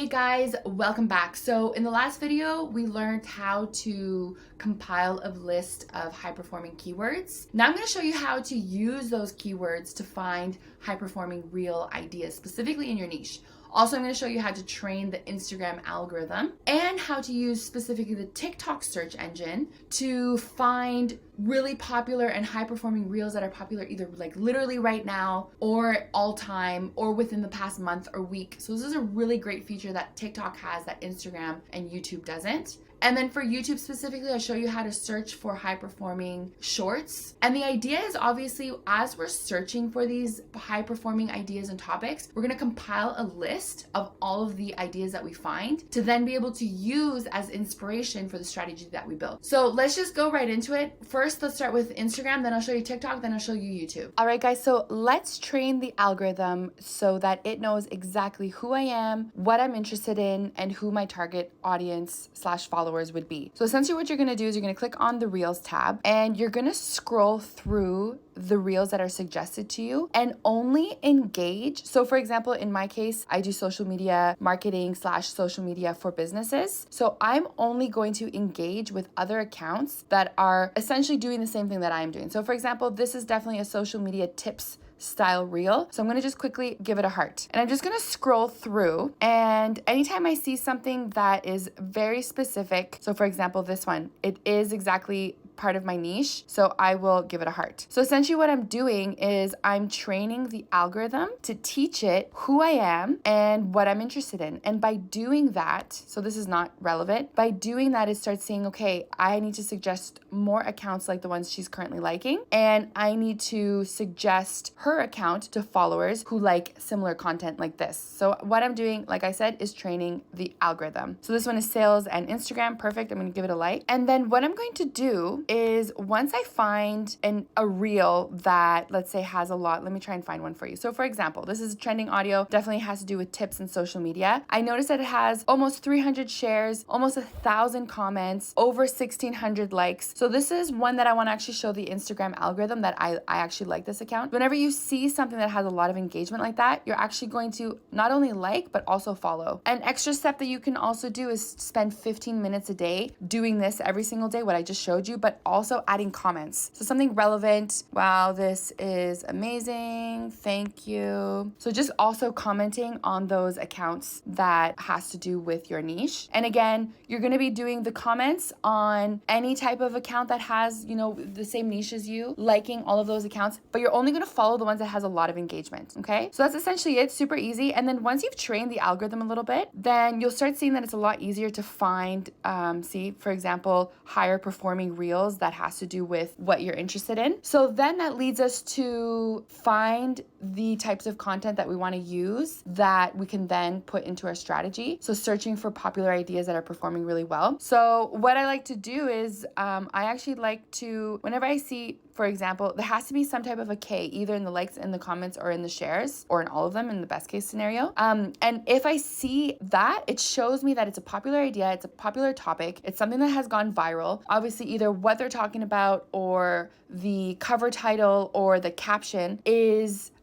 Hey guys, welcome back. So in the last video, we learned how to compile a list of high-performing keywords. Now I'm going to show you how to use those keywords to find high-performing real ideas, specifically in your niche. Also, I'm going to show you how to train the Instagram algorithm and how to use specifically the TikTok search engine to find really popular and high-performing reels that are popular either like literally right now or all time or within the past month or week. So this is a really great feature that TikTok has that Instagram and YouTube doesn't. And then for YouTube specifically, I'll show you how to search for high-performing shorts. And the idea is obviously as we're searching for these high-performing ideas and topics, we're going to compile a list of all of the ideas that we find to then be able to use as inspiration for the strategy that we build. So let's just go right into it. First, let's start with Instagram, then I'll show you TikTok, then I'll show you YouTube. All right, guys, so let's train the algorithm so that it knows exactly who I am, what I'm interested in, and who my target audience / followers would be. So essentially what you're going to do is you're going to click on the Reels tab and you're going to scroll through the reels that are suggested to you and only engage. So for example, in my case, I do social media marketing / social media for businesses. So I'm only going to engage with other accounts that are essentially doing the same thing that I'm doing. So for example, this is definitely a social media tips style reel. So I'm going to just quickly give it a heart. And I'm just going to scroll through, and anytime I see something that is very specific, so for example, this one, it is exactly part of my niche, so I will give it a heart. So essentially what I'm doing is I'm training the algorithm to teach it who I am and what I'm interested in. And by doing that, so this is not relevant, by doing that it starts saying, okay, I need to suggest more accounts like the ones she's currently liking, and I need to suggest her account to followers who like similar content like this. So what I'm doing, like I said, is training the algorithm. So this one is sales and Instagram. Perfect. I'm going to give it a like. And then what I'm going to do is once I find a reel that, let's say, has a lot, let me try and find one for you. So for example, this is trending audio, definitely has to do with tips and social media. I noticed that it has almost 300 shares, almost 1,000 comments, over 1,600 likes. So this is one that I want to actually show the Instagram algorithm that I actually like this account. Whenever you see something that has a lot of engagement like that, you're actually going to not only like, but also follow. An extra step that you can also do is spend 15 minutes a day doing this every single day, what I just showed you, but also adding comments. So something relevant. Wow, this is amazing. Thank you. So just also commenting on those accounts that has to do with your niche. And again, you're going to be doing the comments on any type of account that has, the same niche as you, liking all of those accounts, but you're only going to follow the ones that has a lot of engagement. Okay. So that's essentially it. Super easy. And then once you've trained the algorithm a little bit, then you'll start seeing that it's a lot easier to find, for example, higher performing reels that has to do with what you're interested in. So then that leads us to find the types of content that we want to use that we can then put into our strategy. So searching for popular ideas that are performing really well. So what I like to do is I actually like to, whenever I see, for example, there has to be some type of a K, either in the likes, in the comments, or in the shares, or in all of them in the best case scenario. And if I see that, it shows me that it's a popular idea, it's a popular topic, it's something that has gone viral. Obviously, either what they're talking about or the cover title or the caption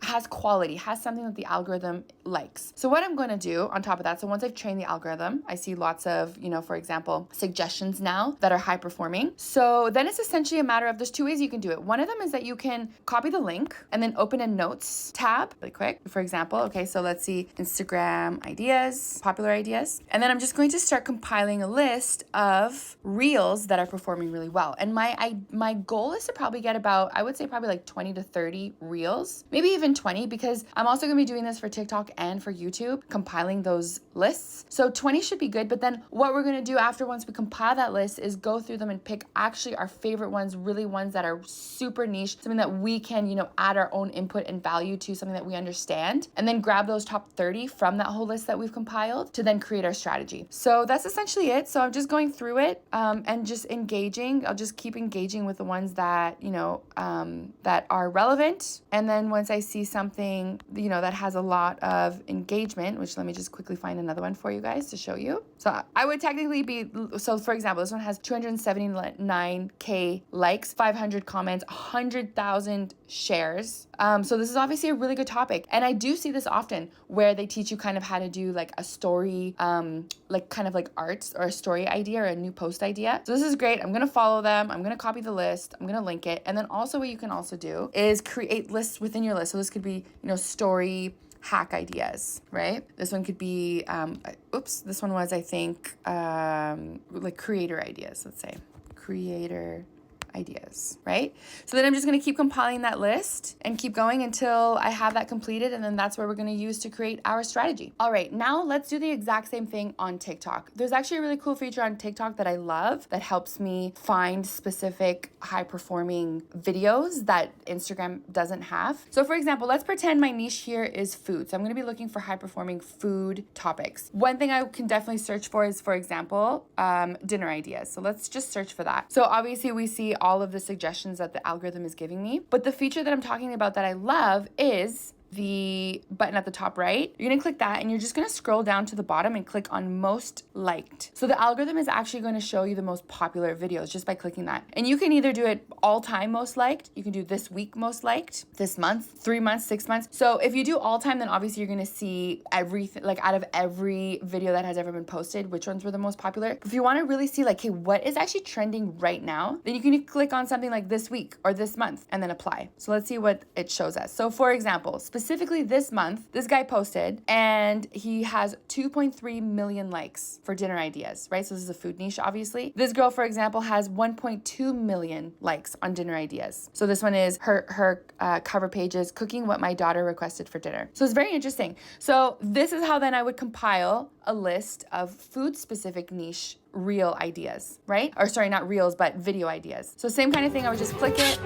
has quality, has something that the algorithm likes. So what I'm going to do on top of that, so once I've trained the algorithm, I see lots of, for example, suggestions now that are high performing. So then it's essentially a matter of, there's two ways you can do it. One of them is that you can copy the link and then open a notes tab really quick. For example, okay, so let's see Instagram ideas, popular ideas. And then I'm just going to start compiling a list of reels that are performing really well. And my goal is to probably get about, I would say probably like 20 to 30 reels, maybe even 20, because I'm also going to be doing this for TikTok and for YouTube, compiling those lists. So 20 should be good. But then what we're going to do after, once we compile that list, is go through them and pick actually our favorite ones, really ones that are super niche, something that we can, add our own input and value to, something that we understand, and then grab those top 30 from that whole list that we've compiled to then create our strategy. So that's essentially it. So I'm just going through it and just engaging. I'll just keep engaging with the ones that, that are relevant. And then once I see see something, you know, that has a lot of engagement, which let me just quickly find another one for you guys to show you. So I would technically be, so for example, this one has 279K likes, 500 comments, 100,000 shares. So this is obviously a really good topic. And I do see this often where they teach you kind of how to do like a story, like kind of like arts or a story idea or a new post idea. So this is great. I'm going to follow them. I'm going to copy the list. I'm going to link it. And then also what you can also do is create lists within your list. So this could be, you know, story hack ideas, right? This one could be, this one was, I think, like creator ideas, let's say. Creator ideas, right? So then I'm just going to keep compiling that list and keep going until I have that completed, and then that's where we're going to use to create our strategy. All right, now let's do the exact same thing on TikTok. There's actually a really cool feature on TikTok that I love that helps me find specific high-performing videos that Instagram doesn't have. So for example, let's pretend my niche here is food. So I'm going to be looking for high-performing food topics. One thing I can definitely search for is, for example, dinner ideas. So let's just search for that. So obviously we see all of the suggestions that the algorithm is giving me. But the feature that I'm talking about that I love is the button at the top right. You're gonna click that and you're just gonna scroll down to the bottom and click on most liked. So the algorithm is actually going to show you the most popular videos just by clicking that. And you can either do it all time most liked, you can do this week most liked, this month, 3 months, 6 months. So if you do all time, then obviously you're gonna see everything, like out of every video that has ever been posted, which ones were the most popular. If you wanna really see like, hey, what is actually trending right now, then you can click on something like this week or this month and then apply. So let's see what it shows us. So for example, specifically this month, this guy posted and he has 2.3 million likes for dinner ideas, right? So this is a food niche, obviously. This girl, for example, has 1.2 million likes on dinner ideas. So this one is her cover page is cooking what my daughter requested for dinner. So it's very interesting. So this is how then I would compile a list of food specific niche reel ideas, right? Or sorry, not reels, but video ideas. So same kind of thing. I would just click it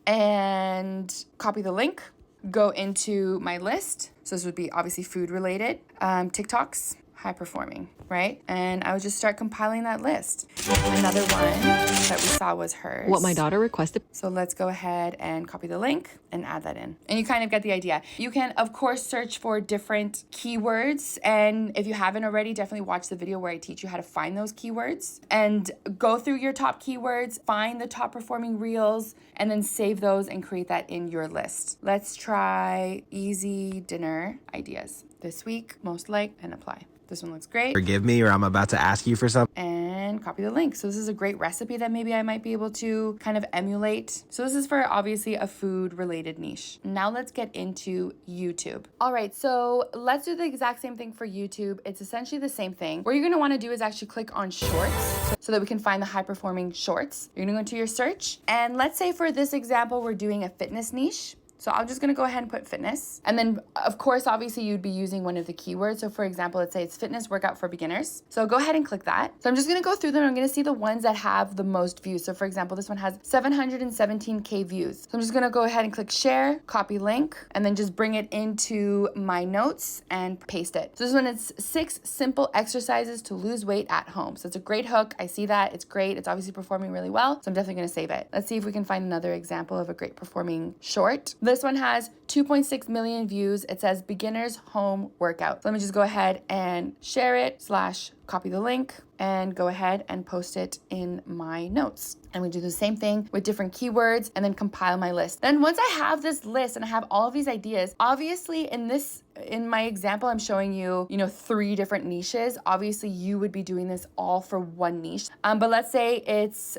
and copy the link, go into my list. So this would be obviously food related, TikToks, high performing, right? And I would just start compiling that list. Another one that we saw was hers. What my daughter requested. So let's go ahead and copy the link and add that in. And you kind of get the idea. You can, of course, search for different keywords. And if you haven't already, definitely watch the video where I teach you how to find those keywords and go through your top keywords, find the top performing reels, and then save those and create that in your list. Let's try easy dinner ideas. This week, most liked, and apply. This one looks great. Forgive me, or I'm about to ask you for something. And copy the link. So this is a great recipe that maybe I might be able to kind of emulate. So this is for obviously a food related niche. Now let's get into YouTube. All right, so let's do the exact same thing for YouTube. It's essentially the same thing. What you're gonna wanna do is actually click on shorts so that we can find the high performing shorts. You're gonna go into your search. And let's say for this example, we're doing a fitness niche. So I'm just gonna go ahead and put fitness. And then of course, obviously you'd be using one of the keywords. So for example, let's say it's fitness workout for beginners. So go ahead and click that. So I'm just gonna go through them. I'm gonna see the ones that have the most views. So for example, this one has 717K views. So I'm just gonna go ahead and click share, copy link, and then just bring it into my notes and paste it. So this one is 6 simple exercises to lose weight at home. So it's a great hook. I see that, it's great. It's obviously performing really well. So I'm definitely gonna save it. Let's see if we can find another example of a great performing short. This one has 2.6 million views. It says beginners home workout. So let me just go ahead and share it / copy the link and go ahead and post it in my notes. And we do the same thing with different keywords and then compile my list. Then once I have this list and I have all of these ideas, obviously in my example, I'm showing you, 3 different niches. Obviously you would be doing this all for one niche. But let's say it's,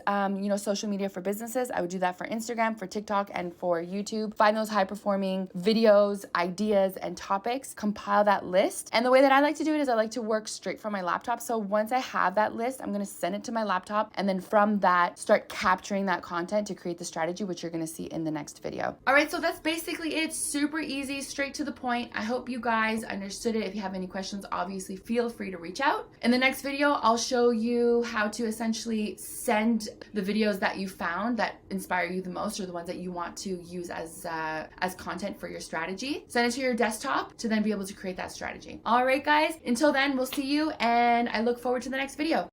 social media for businesses. I would do that for Instagram, for TikTok, and for YouTube. Find those high performing videos, ideas, and topics, compile that list. And the way that I like to do it is I like to work straight from my laptop. So once I have that list, I'm gonna send it to my laptop. And then from that, start capturing that content to create the strategy, which you're gonna see in the next video. All right, so that's basically it. Super easy, straight to the point. I hope you guys understood it. If you have any questions, obviously feel free to reach out. In the next video, I'll show you how to essentially send the videos that you found that inspire you the most, or the ones that you want to use as content for your strategy. Send it to your desktop to then be able to create that strategy. All right, guys, until then, we'll see you, and I look forward to the next video.